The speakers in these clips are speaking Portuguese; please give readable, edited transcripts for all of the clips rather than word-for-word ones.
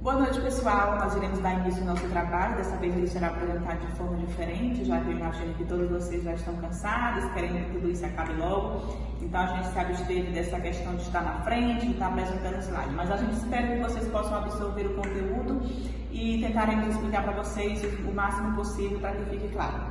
Boa noite, pessoal. Nós iremos dar início ao nosso trabalho. Dessa vez ele será apresentado de forma diferente, já que eu imagino que todos vocês já estão cansados, querendo que tudo isso acabe logo. Então a gente se absteve dessa questão de estar na frente, de estar apresentando o slide. Mas a gente espera que vocês possam absorver o conteúdo e tentaremos explicar para vocês o máximo possível para que fique claro.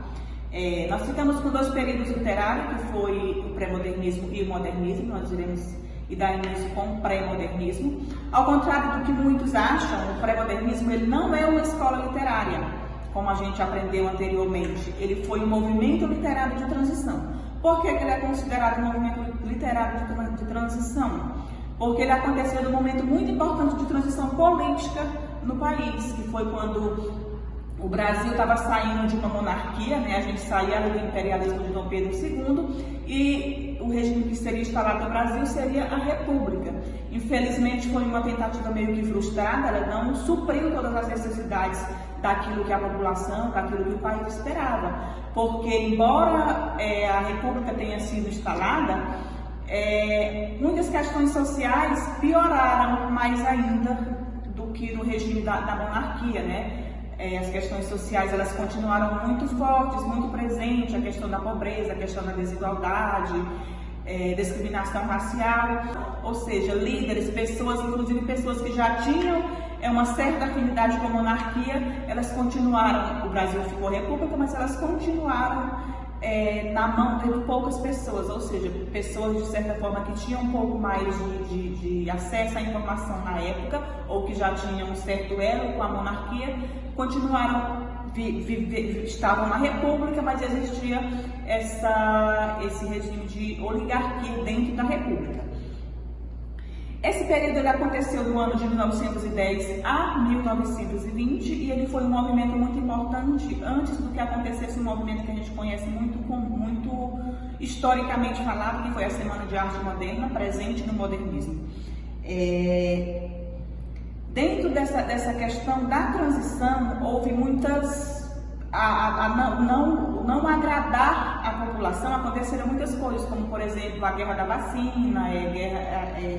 Nós ficamos com dois períodos literários, que foi o pré-modernismo e o modernismo. Nós iremos dar início com o pré-modernismo. Ao contrário do que muitos acham, o pré-modernismo ele não é uma escola literária, como a gente aprendeu anteriormente. Ele foi um movimento literário de transição. Por que ele é considerado um movimento literário de transição? Porque ele aconteceu num momento muito importante de transição política no país, que foi quando o Brasil estava saindo de uma monarquia, né? A gente saía do imperialismo de Dom Pedro II e o regime que seria instalado no Brasil seria a República. Infelizmente foi uma tentativa meio que frustrada, ela não supriu todas as necessidades daquilo que a população, daquilo que o país esperava. Porque embora a República tenha sido instalada, muitas questões sociais pioraram mais ainda do que no regime da monarquia, né? As questões sociais elas continuaram muito fortes, muito presentes, a questão da pobreza, a questão da desigualdade, discriminação racial, ou seja, líderes, pessoas, inclusive pessoas que já tinham uma certa afinidade com a monarquia, elas continuaram, o Brasil ficou república, mas elas continuaram na mão de poucas pessoas, ou seja, pessoas de certa forma que tinham um pouco mais de acesso à informação na época, ou que já tinham um certo elo com a monarquia, continuaram, estavam na república, mas existia esse regime de oligarquia dentro da república. Esse período ele aconteceu do ano de 1910 a 1920 e ele foi um movimento muito importante antes do que acontecesse um movimento que a gente conhece muito historicamente falado, que foi a Semana de Arte Moderna, presente no modernismo. Dentro dessa questão da transição, houve muitas... não agradar a população, aconteceram muitas coisas, como por exemplo a guerra da vacina,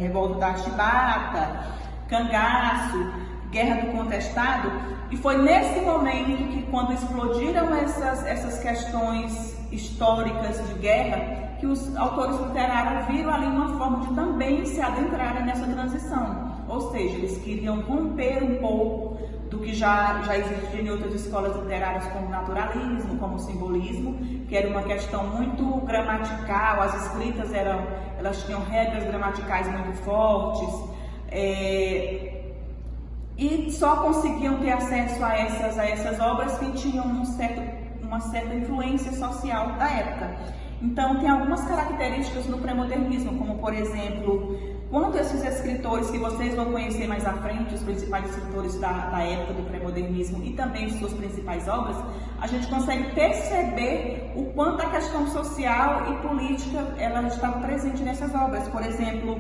revolta da chibata, cangaço, guerra do contestado, e foi nesse momento que, quando explodiram essas questões históricas de guerra, que os autores literários viram ali uma forma de também se adentrarem nessa transição, ou seja, eles queriam romper um pouco do que já existia em outras escolas literárias, como o naturalismo, como o simbolismo, que era uma questão muito gramatical, as escritas elas tinham regras gramaticais muito fortes, e só conseguiam ter acesso a essas obras que tinham uma certa influência social da época. Então, tem algumas características no pré-modernismo, como por exemplo, quando esses escritores que vocês vão conhecer mais à frente, os principais escritores da época do pré-modernismo e também suas principais obras, a gente consegue perceber o quanto a questão social e política ela estava presente nessas obras. Por exemplo,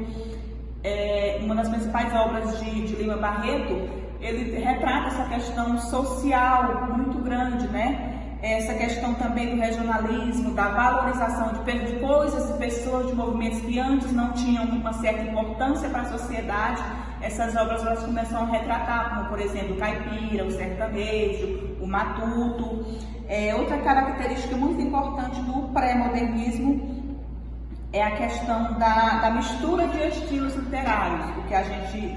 uma das principais obras de Lima Barreto, ele retrata essa questão social muito grande, né? Essa questão também do regionalismo, da valorização de coisas e pessoas, de movimentos que antes não tinham uma certa importância para a sociedade. Essas obras elas começam a retratar, como por exemplo o caipira, o sertanejo, o matuto. Outra característica muito importante do pré-modernismo é a questão da mistura de estilos literários, o que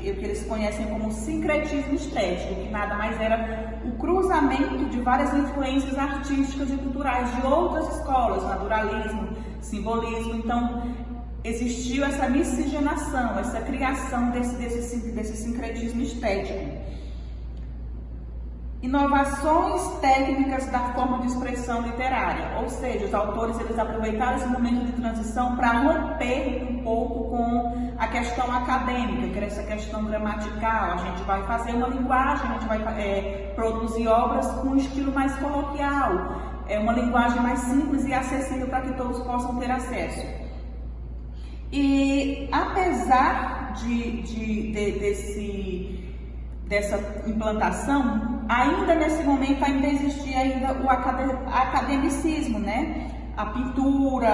eles conhecem como sincretismo estético, que nada mais era o cruzamento de várias influências artísticas e culturais de outras escolas, naturalismo, simbolismo. Então, existiu essa miscigenação, essa criação desse sincretismo estético. Inovações técnicas da forma de expressão literária, ou seja, os autores eles aproveitaram esse momento de transição para romper um pouco com a questão acadêmica, que era essa questão gramatical. A gente vai fazer uma linguagem, a gente vai produzir obras com um estilo mais coloquial, uma linguagem mais simples e acessível para que todos possam ter acesso. E apesar dessa implantação, ainda nesse momento existia ainda o academicismo, né? A pintura,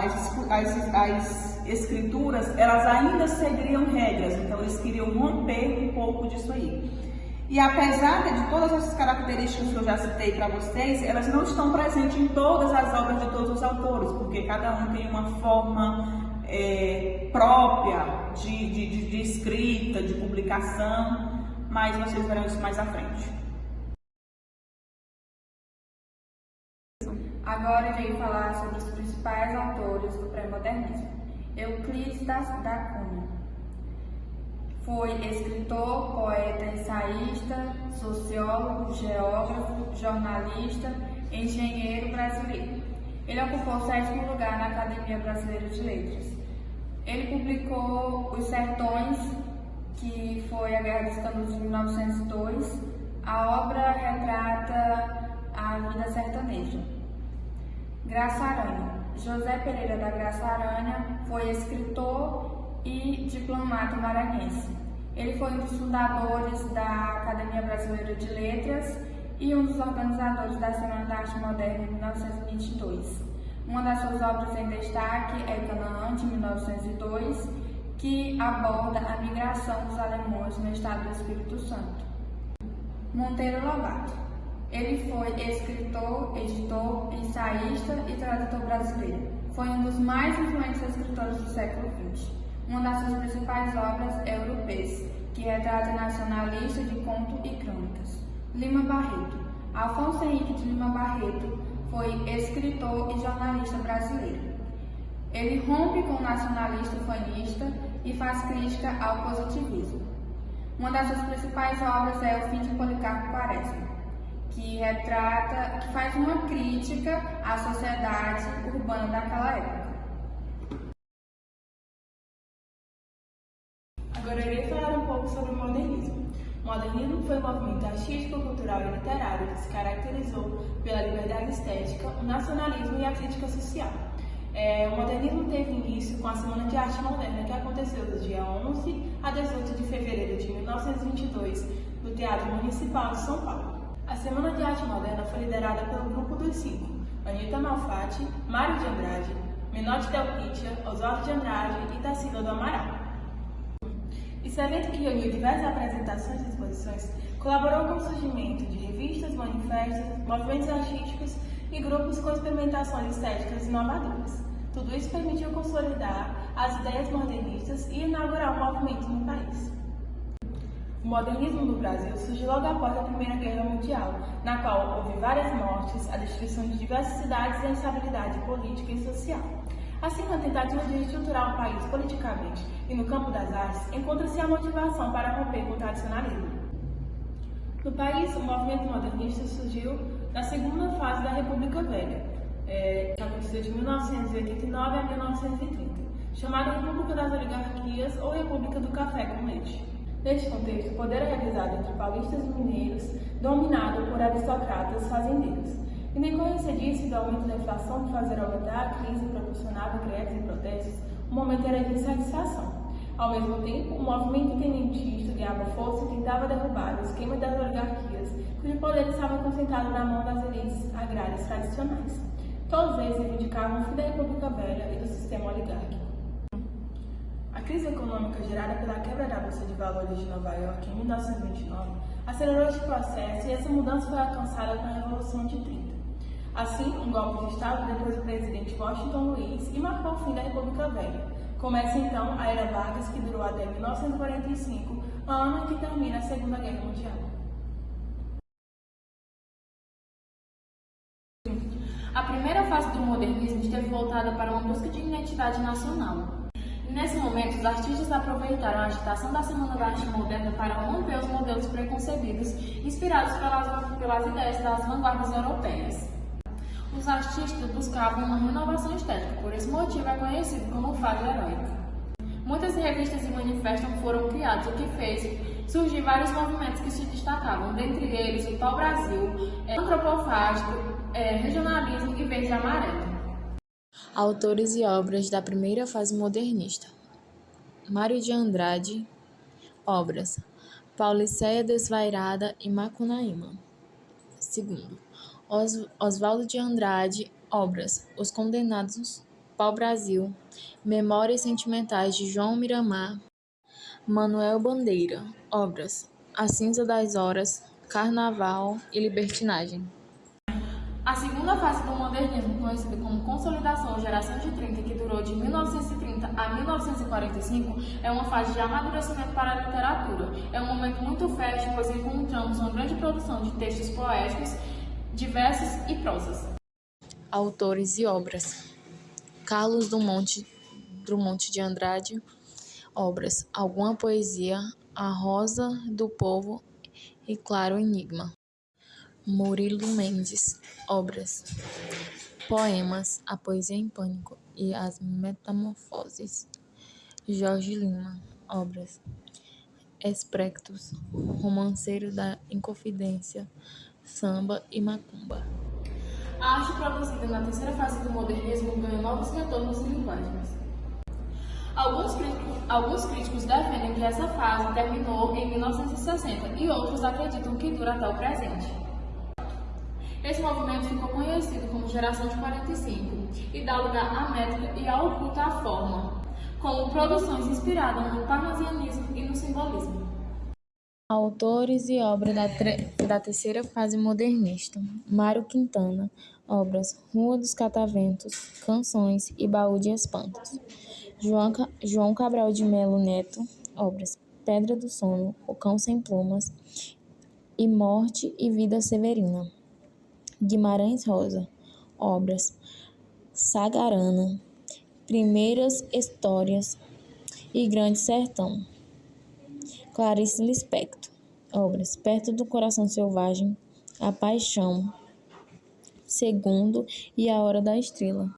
as escrituras, elas ainda seguiriam regras, então eles queriam romper um pouco disso aí. E apesar de todas essas características que eu já citei para vocês, elas não estão presentes em todas as obras de todos os autores, porque cada um tem uma forma própria de escrita, de publicação, mas vocês verão isso mais à frente. Agora irei falar sobre os principais autores do pré-modernismo. Euclides da Cunha foi escritor, poeta, ensaísta, sociólogo, geógrafo, jornalista, engenheiro brasileiro. Ele ocupou o 7º lugar na Academia Brasileira de Letras. Ele publicou Os Sertões, que foi a Guerra dos Canudos de 1902. A obra retrata a vida sertaneja. Graça Aranha. José Pereira da Graça Aranha foi escritor e diplomata maranhense. Ele foi um dos fundadores da Academia Brasileira de Letras e um dos organizadores da Semana da Arte Moderna em 1922. Uma das suas obras em destaque é Canaã, de 1902, que aborda a migração dos alemães no estado do Espírito Santo. Monteiro Lobato. Ele foi escritor, editor, ensaísta e tradutor brasileiro. Foi um dos mais influentes escritores do século XX. Uma das suas principais obras é Europês, que retrata nacionalista de conto e crônicas. Lima Barreto. Afonso Henrique de Lima Barreto foi escritor e jornalista brasileiro. Ele rompe com o nacionalista ufanista e faz crítica ao positivismo. Uma das suas principais obras é O Fim de Policarpo Quaresma, que faz uma crítica à sociedade urbana daquela época. Agora irei falar um pouco sobre o modernismo. O modernismo foi um movimento artístico, cultural e literário que se caracterizou pela liberdade estética, o nacionalismo e a crítica social. O modernismo teve início com a Semana de Arte Moderna, que aconteceu do dia 11 a 18 de fevereiro de 1922, no Teatro Municipal de São Paulo. A Semana de Arte Moderna foi liderada pelo Grupo dos Cinco: Anita Malfatti, Mário de Andrade, Menotti Del Pitia, Oswaldo de Andrade e Tarsila do Amaral. Esse evento, que reuniu diversas apresentações e exposições, colaborou com o surgimento de revistas, manifestos, movimentos artísticos e grupos com experimentações estéticas inovadoras. Tudo isso permitiu consolidar as ideias modernistas e inaugurar um movimento no país. O modernismo no Brasil surgiu logo após a Primeira Guerra Mundial, na qual houve várias mortes, a destruição de diversas cidades e a instabilidade política e social. Assim, na tentativa de reestruturar o país politicamente e no campo das artes, encontra-se a motivação para romper com o tradicionalismo. No país, o movimento modernista surgiu na segunda fase da República Velha, que aconteceu de 1989 a 1930, chamada República das Oligarquias ou República do Café com Leite. Neste contexto, o poder é realizado entre paulistas e mineiros, dominado por aristocratas fazendeiros. Em decorrência disso e do aumento da inflação que fazia aumentar a crise proporcionava greves e protestos, o momento era de insatisfação. Ao mesmo tempo, o movimento tenentista ganhava força e tentava derrubar o esquema das oligarquias, cujo poder estava concentrado na mão das elites agrárias tradicionais. Todos eles reivindicavam o fim da República Velha e do sistema oligárquico. A crise econômica gerada pela quebra da Bolsa de Valores de Nova York em 1929 acelerou este processo e essa mudança foi alcançada com a Revolução de 30. Assim, um golpe de Estado depois do presidente Washington Luiz e marcou o fim da República Velha. Começa então a Era Vargas, que durou até 1945, ano em que termina a Segunda Guerra Mundial. A primeira fase do modernismo esteve voltada para uma busca de identidade nacional. Nesse momento, os artistas aproveitaram a agitação da Semana da Arte Moderna para romper os modelos preconcebidos inspirados pelas ideias das vanguardas europeias. Os artistas buscavam uma renovação estética, por esse motivo é conhecido como fase heróica. Muitas revistas e manifestos foram criados, o que fez surgir vários movimentos que se destacavam, dentre eles o Pau-Brasil, Antropofágico, Regionalismo e Verde e Amarelo. Autores e obras da primeira fase modernista. Mário de Andrade. Obras: Pauliceia Desvairada e Macunaíma. Segundo, Oswaldo de Andrade. Obras: Os Condenados, Pau-Brasil, Memórias Sentimentais de João Miramar, Manuel Bandeira. Obras: A Cinza das Horas, Carnaval e Libertinagem. A segunda fase do modernismo, conhecida como Consolidação ou Geração de 30, que durou de 1930 a 1945, é uma fase de amadurecimento para a literatura. É um momento muito fértil, pois encontramos uma grande produção de textos poéticos, diversos e prosas. Autores e obras: Carlos Drummond de Andrade. Obras: Alguma Poesia, A Rosa do Povo e Claro Enigma. Murilo Mendes. Obras: Poemas, A Poesia em Pânico e As Metamorfoses. Jorge Lima. Obras: Espectros, Romanceiro da Inconfidência, Samba e Macumba. A arte produzida na terceira fase do modernismo ganhou novos retornos e linguagens. Alguns críticos defendem que essa fase terminou em 1960 e outros acreditam que dura até o presente. Esse movimento ficou conhecido como Geração de 45 e dá lugar à métrica e ao culto à forma, como produções inspiradas no parnasianismo e no simbolismo. Autores e obras da terceira fase modernista. Mário Quintana. Obras: Rua dos Cataventos, Canções e Baú de Espantos. João Cabral de Melo Neto. Obras: Pedra do Sono, O Cão Sem Plumas e Morte e Vida Severina. Guimarães Rosa. Obras: Sagarana, Primeiras Histórias e Grande Sertão. Clarice Lispector. Obras: Perto do Coração Selvagem, A Paixão, Segundo e A Hora da Estrela.